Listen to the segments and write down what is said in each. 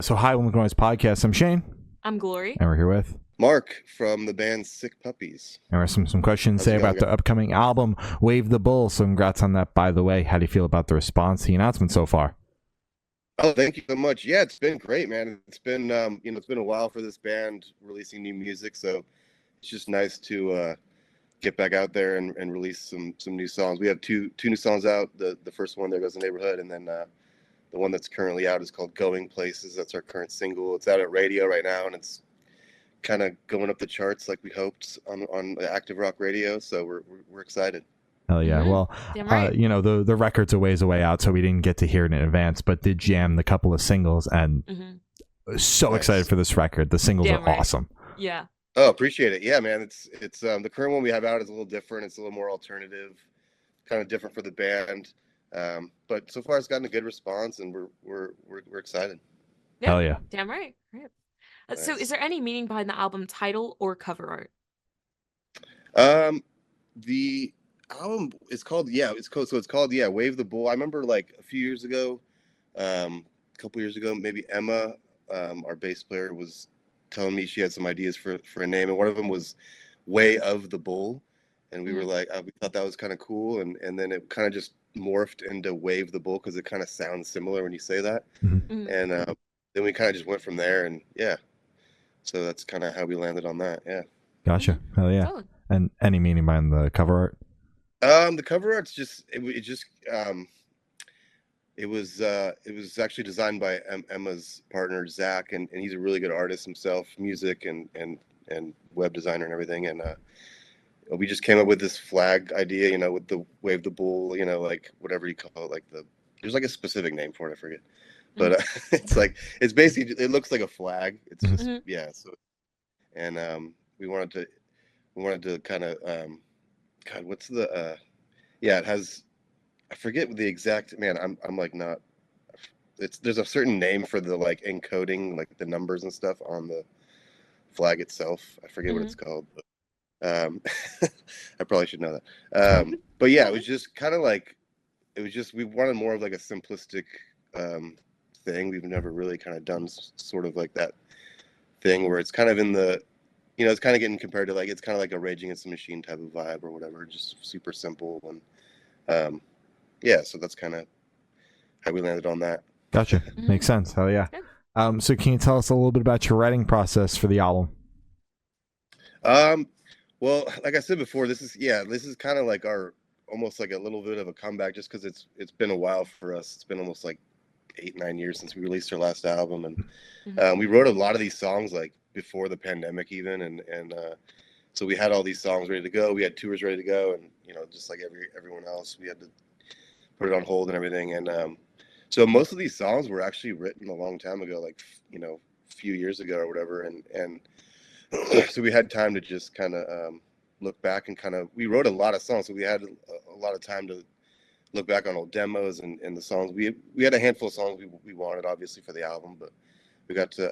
So hi, Women Noise Podcast. I'm Shane. I'm Glory. And we're here with Mark from the band Sick Puppies. And we have some questions How's say it going, about the upcoming album, Wave the Bull. So congrats on that, by the way. How do you feel about the response to the announcement so far? Oh, thank you so much. Yeah, it's been great, man. It's been it's been a while for this band releasing new music, so it's just nice to get back out there and release some new songs. We have two new songs out. The first one, There Goes the Neighborhood, and then the one that's currently out is called Going Places. That's our current single. It's out at radio right now, and it's kind of going up the charts like we hoped on active rock radio. So we're excited. Hell yeah. Mhm. Well, Damn right. the record's a ways away out, so we didn't get to hear it in advance, but did jam the couple of singles, and so Nice. excited for this record. The singles Damn are right. awesome. Yeah. Oh, appreciate it. Yeah, man. It's the current one we have out is a little different. It's a little more alternative, kind of different for the band. But so far it's gotten a good response, and we're excited. Hell yeah. Damn right. Right. So Nice. is there any meaning behind the album title or cover art? The album is called it's called Wave the Bull. I remember like a few years ago, a couple years ago, maybe Emma, our bass player, was telling me she had some ideas for a name, and one of them was Way of the Bull, and we were like, we thought that was kind of cool, and then it kind of just morphed into Wave the Bull because it kind of sounds similar when you say that, and then we kind of just went from there, and yeah, so that's kind of how we landed on that. Yeah. Gotcha. Hell yeah. Oh. And any meaning behind the cover art? The cover art's just it was actually designed by Emma's partner Zach, and he's a really good artist himself, music and web designer and everything. And we just came up with this flag idea, with the Wave the Bull, like whatever you call it, like there's like a specific name for it, I forget, but it's basically, it looks like a flag. It's just yeah. So and we wanted to kind of God, what's the it has, I forget the exact, man, I'm like not, there's a certain name for the like encoding, like the numbers and stuff on the flag itself. I forget what it's called, but I probably should know that. But yeah, it was just kind of like, we wanted more of like a simplistic thing. We've never really kind of done sort of like that thing where it's kind of in the, it's kind of getting compared to like, it's kind of like a Rage Against the Machine type of vibe or whatever, just super simple. And yeah, so that's kind of how we landed on that. Gotcha. Makes sense. Hell yeah. So can you tell us a little bit about your writing process for the album? Well, like I said before, this is kind of like our, almost like a little bit of a comeback, just because it's been a while for us. It's been almost like 8-9 years since we released our last album, and we wrote a lot of these songs like before the pandemic even, and so we had all these songs ready to go. We had tours ready to go, and just like everyone else, we had to put it on hold and everything. And so most of these songs were actually written a long time ago, like a few years ago or whatever, and so we had time to just kind of look back and we wrote a lot of songs, so we had a lot of time to look back on old demos and the songs. We had a handful of songs we wanted, obviously, for the album, but we got to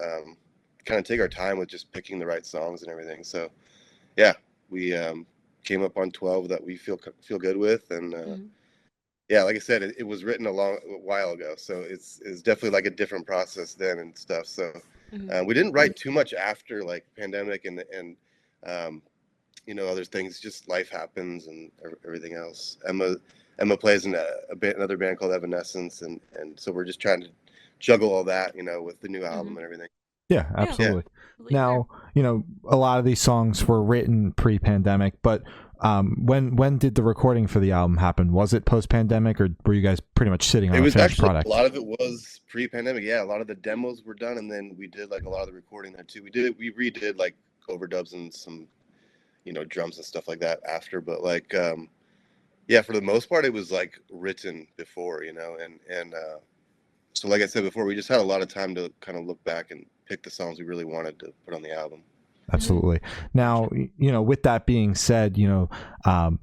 kind of take our time with just picking the right songs and everything. So yeah, we came up on 12 that we feel good with, and yeah, like I said, it was written a while ago, so it's definitely like a different process then and stuff. So we didn't write too much after like pandemic and other things. Just life happens and everything else. Emma plays in another band called Evanescence, and so we're just trying to juggle all that, with the new album and everything. Yeah, absolutely. Yeah. Now, a lot of these songs were written pre-pandemic, but when did the recording for the album happen? Was it post-pandemic, or were you guys pretty much sitting on a finished product? A lot of it was pre-pandemic. Yeah, a lot of the demos were done, and then we did like a lot of the recording there too. We redid like overdubs and some, drums and stuff like that after. But like, yeah, for the most part, it was like written before, and so like I said before, we just had a lot of time to kind of look back and pick the songs we really wanted to put on the album. Absolutely. Now, with that being said,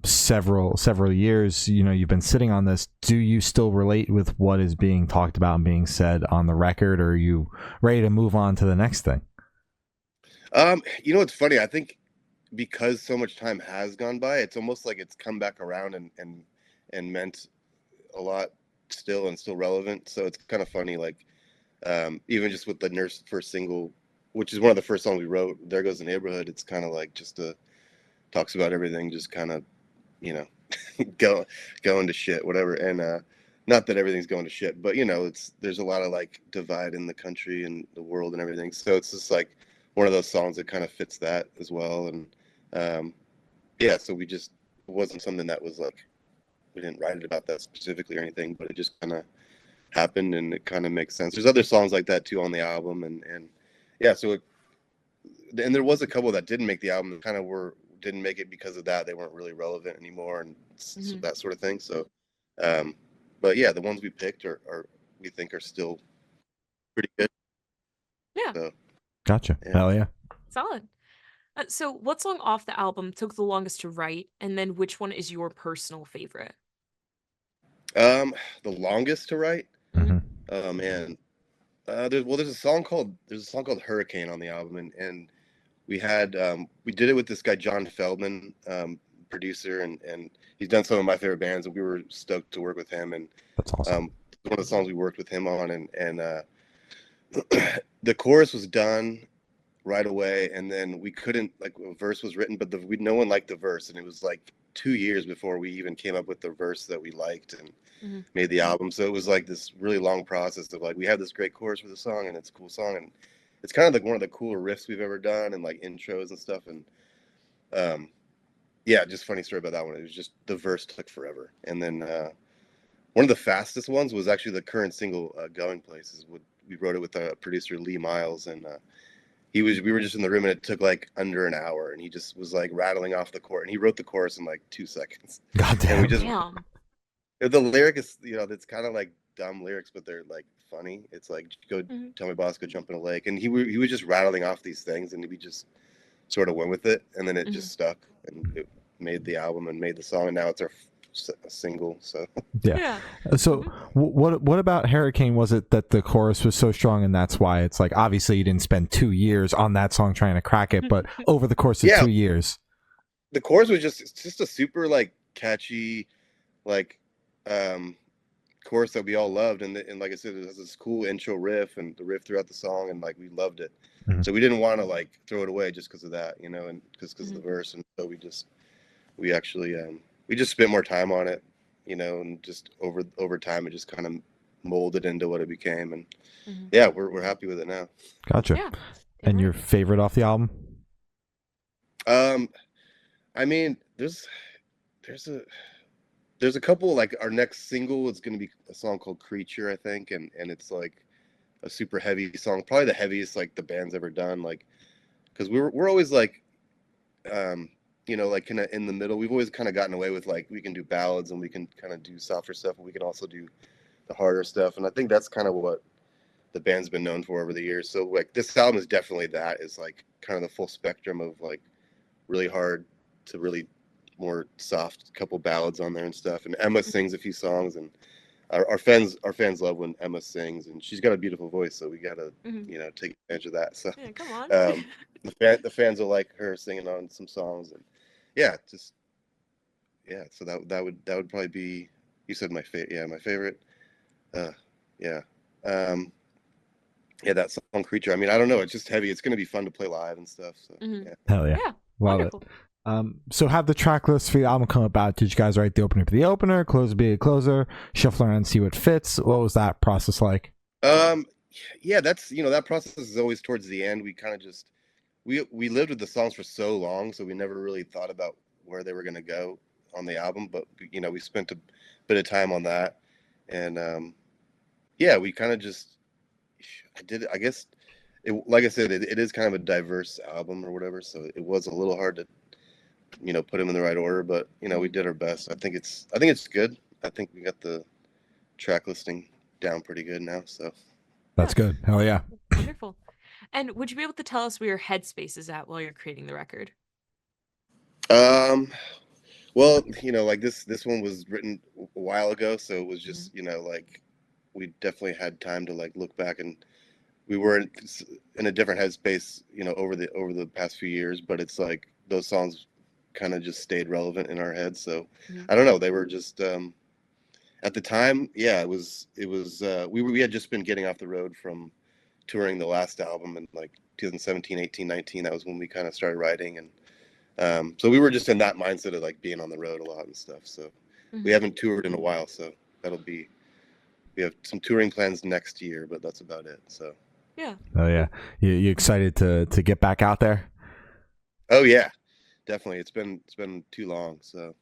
several years, you've been sitting on this. Do you still relate with what is being talked about and being said on the record, or are you ready to move on to the next thing? It's funny. I think because so much time has gone by, it's almost like it's come back around and meant a lot still and still relevant. So it's kind of funny. Like, Even just with the Nurse first single, which is one of the first songs we wrote, There Goes the Neighborhood, it's kind of like just talks about everything, just kind of, you know, going to shit, whatever. And not that everything's going to shit, but you know, there's a lot of like divide in the country and the world and everything. So it's just like one of those songs that kind of fits that as well. And yeah, so it wasn't something that was like, we didn't write it about that specifically or anything, but it just kind of happened and it kind of makes sense. There's other songs like that too on the album, and yeah, and there was a couple that didn't make the album, kind of didn't make it because of that. They weren't really relevant anymore and so that sort of thing. So but yeah, the ones we picked are we think are still pretty good. Yeah. So, Gotcha. yeah. Hell yeah. Solid. So what song off the album took the longest to write, and then which one is your personal favorite? The longest to write? Mhm. Oh man. There's a song called Hurricane on the album, and we did it with this guy John Feldman, producer, and he's done some of my favorite bands, and we were stoked to work with him. And That's awesome. one of the songs we worked with him on, and the chorus was done right away, and then we couldn't, like, a verse was written, but no one liked the verse, and it was like 2 years before we even came up with the verse that we liked and made the album. So it was like this really long process of like, we have this great chorus for the song, and it's a cool song, and it's kind of like one of the cooler riffs we've ever done, and like intros and stuff. And yeah, just funny story about that one. It was just the verse took forever, and then one of the fastest ones was actually the current single, Going Places. We wrote it with producer Lee Miles, and we were just in the room, and it took like under an hour, and he just was like rattling off the chorus, and he wrote the chorus in like 2 seconds. God damn. And we just, Damn. the lyric is, you know, it's kind of like dumb lyrics, but they're like funny. It's like, go tell my boss, go jump in a lake. And he was just rattling off these things, and we just sort of went with it, and then it just stuck, and it made the album and made the song, and now it's our single. So Yeah. So what about Hurricane was it that the chorus was so strong, and that's why it's like, obviously you didn't spend 2 years on that song trying to crack it, but over the course of 2 years, the chorus was just a super like catchy, like chorus that we all loved, and like I said, it has this cool intro riff, and the riff throughout the song, and like we loved it. So we didn't want to like throw it away just because of that, you know, and because of the verse. And so we actually we just spent more time on it, you know, and just over time it just kind of molded into what it became. And yeah, we're happy with it now. Gotcha. Yeah. And your favorite off the album? I mean, there's a couple. Like, our next single is going to be a song called Creature, I think, and it's like a super heavy song, probably the heaviest like the band's ever done, like, because we're always like you know, like kind of in the middle. We've always kind of gotten away with like, we can do ballads and we can kind of do softer stuff, but we can also do the harder stuff, and I think that's kind of what the band's been known for over the years. So like, this album is definitely that, is like kind of the full spectrum of like really hard to really more soft, couple ballads on there and stuff. And Emma sings a few songs, and our fans love when Emma sings, and she's got a beautiful voice, so we gotta you know, take advantage of that. So Yeah, come on. the fans will like her singing on some songs, and yeah, just so that would probably be, you said my favorite. Yeah, my favorite. Yeah. Yeah, that song Creature. I mean, I don't know, it's just heavy. It's gonna be fun to play live and stuff. So yeah. Hell yeah. Yeah. Love Wonderful. it. So have the track list for the album come about? Did you guys write the opener for the opener, closer be a closer, shuffle around and see what fits? What was that process like? Yeah, that's, you know, that process is always towards the end. We kind of just we lived with the songs for so long, so we never really thought about where they were going to go on the album, but you know, we spent a bit of time on that. And yeah, we kind of just, I guess like I said, it is kind of a diverse album or whatever, so it was a little hard to, you know, put them in the right order, but you know, we did our best. I think it's good. I think we got the track listing down pretty good now, so That's good. Hell yeah. Wonderful. And would you be able to tell us where your headspace is at while you're creating the record? Well, you know, like this one was written a while ago, so it was just, you know, like, we definitely had time to like look back, and we were in a different headspace, you know, over the past few years, but it's like those songs kind of just stayed relevant in our heads. So I don't know, they were just at the time, yeah, it was we had just been getting off the road from touring the last album in like 2017, 18, 19. That was when we kind of started writing, and so we were just in that mindset of like being on the road a lot and stuff. So we haven't toured in a while, so we have some touring plans next year, but that's about it. So yeah. Oh yeah, you excited to get back out there? Oh yeah, definitely. It's been too long. So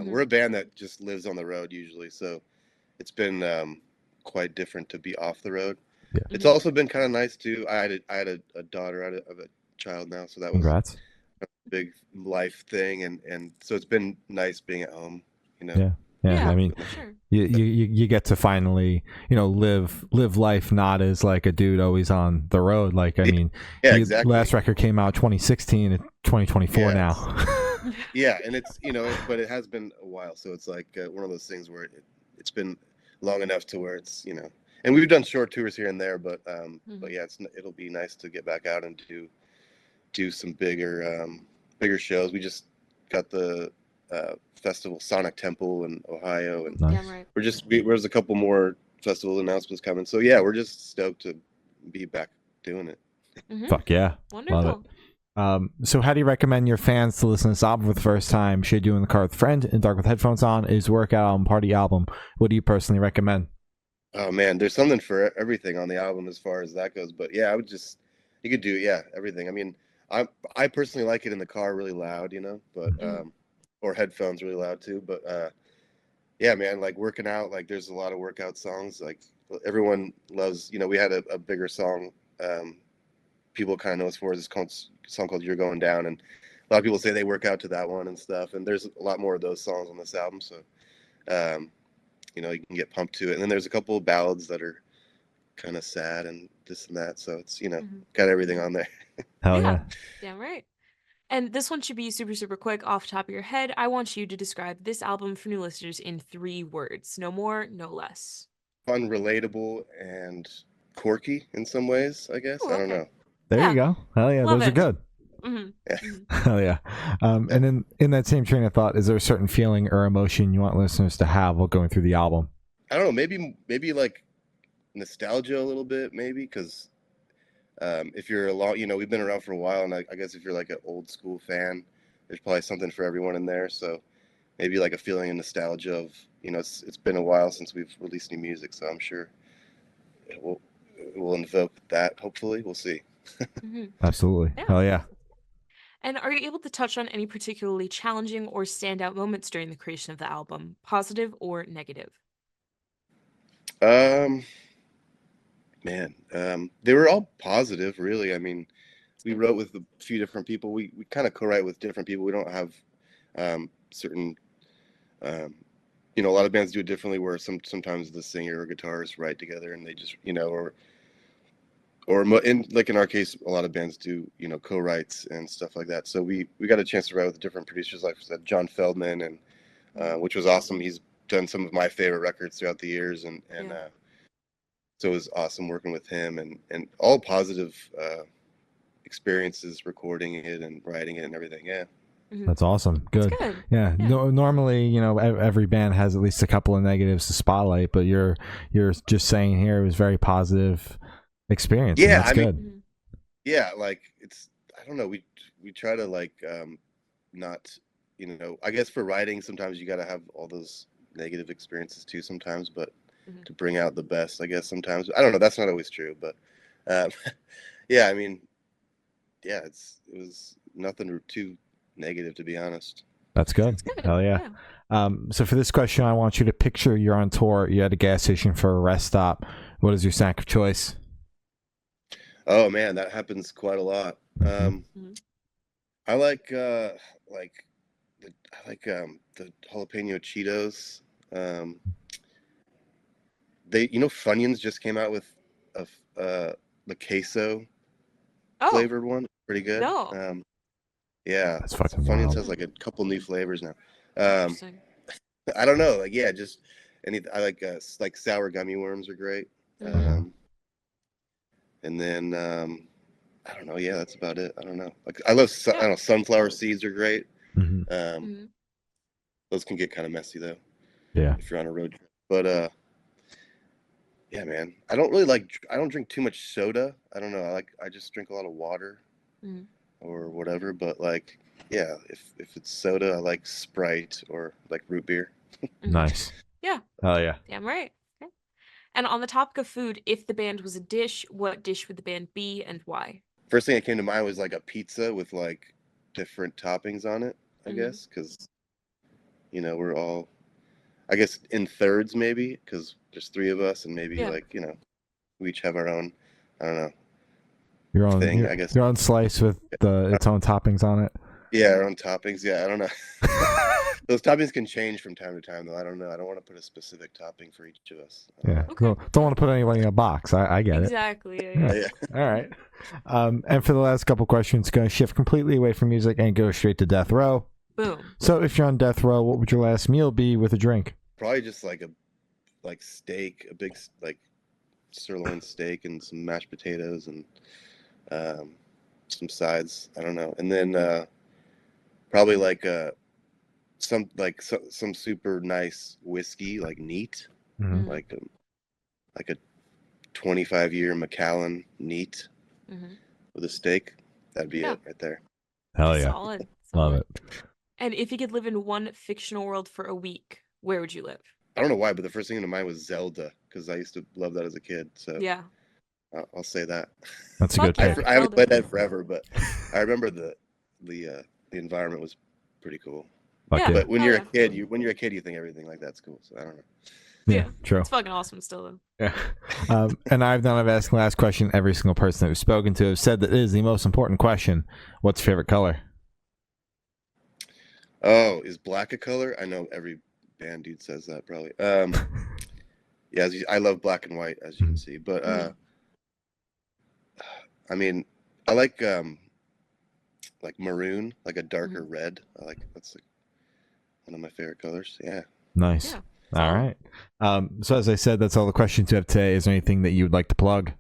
we're a band that just lives on the road usually, so it's been quite different to be off the road. Yeah. It's also been kind of nice too. I had a daughter, I have a child now, so that was Congrats. a big life thing, and so it's been nice being at home. Yeah. I mean, sure. you get to finally, live life not as like a dude always on the road. Like, I mean, exactly. Last record came out 2016 and 2024 now. Yeah, and it's but it has been a while, so it's like one of those things where it's been long enough to where it's and we've done short tours here and there, but yeah, it'll be nice to get back out and do some bigger shows. We just got the festival Sonic Temple in Ohio, and Nice. Yeah, right. there's a couple more festival announcements coming. So yeah, we're just stoked to be back doing it. Fuck yeah. Wonderful. Love it. So how do you recommend your fans to listen to this album for the first time? Should you in the car with a friend, in dark with headphones on? Is workout album, party album? What do you personally recommend? Oh man, there's something for everything on the album as far as that goes. But yeah, you could do everything. I mean, I personally like it in the car really loud, but or headphones really loud too. But yeah, man, like working out, like there's a lot of workout songs. Like everyone loves, we had a bigger song people kind of know us for, this song called You're Going Down, and a lot of people say they work out to that one and stuff, and there's a lot more of those songs on this album, so you can get pumped to it. And then there's a couple of ballads that are kind of sad and this and that, so it's got everything on there. Hell yeah. Damn right. And this one should be super, super quick off the top of your head. I want you to describe this album for new listeners in 3 words. No more, no less. Fun, relatable, and quirky in some ways, I guess. Ooh, I don't know. There you go. Hell yeah, Love those it. are good. Hell yeah. And then in that same train of thought, is there a certain feeling or emotion you want listeners to have while going through the album? I don't know, maybe like nostalgia a little bit, maybe, because if you're we've been around for a while, and I guess if you're like an old school fan, there's probably something for everyone in there. So maybe like a feeling of nostalgia of it's been a while since we've released new music, so I'm sure it will invoke that. Hopefully, we'll see. Absolutely. Hell yeah. And are you able to touch on any particularly challenging or standout moments during the creation of the album, positive or negative? Man, they were all positive, really. I mean, we wrote with a few different people. We kind of co-write with different people. We don't have certain, a lot of bands do it differently, where sometimes the singer or guitarist write together, and they just, or in our case, a lot of bands do, co-writes and stuff like that. So we got a chance to write with different producers, like I said, John Feldman, and which was awesome. He's done some of my favorite records throughout the years, and so it was awesome working with him, and all positive experiences recording it and writing it and everything. Yeah. That's awesome. Good. Yeah. No, normally, every band has at least a couple of negatives to spotlight, but you're just saying here it was very positive experience. Yeah, that's good. Yeah, like I don't know, we try to like not, I guess for writing sometimes you got to have all those negative experiences too sometimes, but to bring out the best, I guess sometimes. I don't know, that's not always true, but yeah, I mean, yeah, it was nothing too negative, to be honest. That's good. Hell yeah. So for this question, I want you to picture you're on tour, you're at a gas station for a rest stop. What is your snack of choice? Oh man, that happens quite a lot. I like the jalapeno Cheetos. They Funyuns just came out with the queso flavored one. Pretty good. No. Yeah, that's fucking Funyuns wild. has like a couple new flavors now. I don't know, like just I like sour gummy worms are great. And then I don't know, yeah, that's about it. I don't know. Like I love I don't know, sunflower seeds are great. Those can get kind of messy though. Yeah. If you're on a road trip. But Yeah, man. I don't drink too much soda. I don't know. I just drink a lot of water Mm. or whatever. But like, yeah, if it's soda, I like Sprite or like root beer. Nice. Yeah. Oh yeah. Damn right. Okay. And on the topic of food, if the band was a dish, what dish would the band be and why? First thing that came to mind was like a pizza with like different toppings on it, I guess, because we're all, I guess, in thirds maybe, because there's three of us, and maybe like we each have our own, I don't know, thing, I guess. Your own slice with its own toppings on it. Yeah, our own toppings. Yeah, I don't know. Those toppings can change from time to time, though. I don't know. I don't want to put a specific topping for each of us. Yeah. Okay. Don't want to put anyone in a box. I get exactly. it. Exactly. Yeah. All right. And for the last couple questions, going to shift completely away from music and go straight to death row. Boom. So if you're on death row, what would your last meal be with a drink? Probably just like a steak, a big like sirloin steak and some mashed potatoes and some sides. I don't know. And then probably like some super nice whiskey, like neat, like a 25-year Macallan neat with a steak. That'd be it right there. Hell yeah. Solid. Love it. And if you could live in one fictional world for a week, where would you live? I don't know why, but the first thing into mind was Zelda, because I used to love that as a kid. So yeah, I'll say that. That's a good pick. I haven't played that forever, but I remember the environment was pretty cool. Yeah. But when you're a kid, you think everything like that's cool. So I don't know. Yeah, true. It's fucking awesome still though. Yeah. And I've asked the last question. Every single person that we've spoken to has said that it is the most important question. What's your favorite color? Oh, is black a color? I know every band dude says that probably. Yeah, I love black and white, as you can see. But I mean, I like maroon, like a darker red. That's like one of my favorite colors. Yeah. Nice. Yeah. All right. So as I said, that's all the questions you have today. Is there anything that you would like to plug?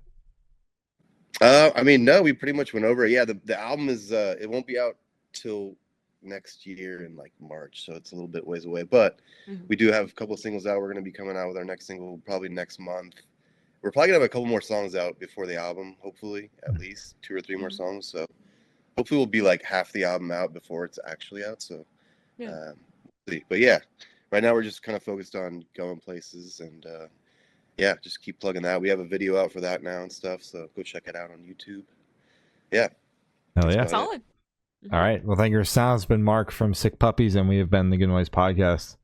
I mean, no, we pretty much went over it. Yeah, the album is it won't be out till next year in like March, so it's a little bit ways away. But we do have a couple of singles out. We're going to be coming out with our next single probably next month. We're probably going to have a couple more songs out before the album, hopefully, at least 2 or 3 more songs. So hopefully we'll be like half the album out before it's actually out. So, but yeah, right now we're just kind of focused on going places and yeah, just keep plugging that. We have a video out for that now and stuff. So go check it out on YouTube. Yeah. Hell yeah. Solid. All right. Well, thank you. Sounds been Mark from Sick Puppies, and we have been the Good Noise Podcast.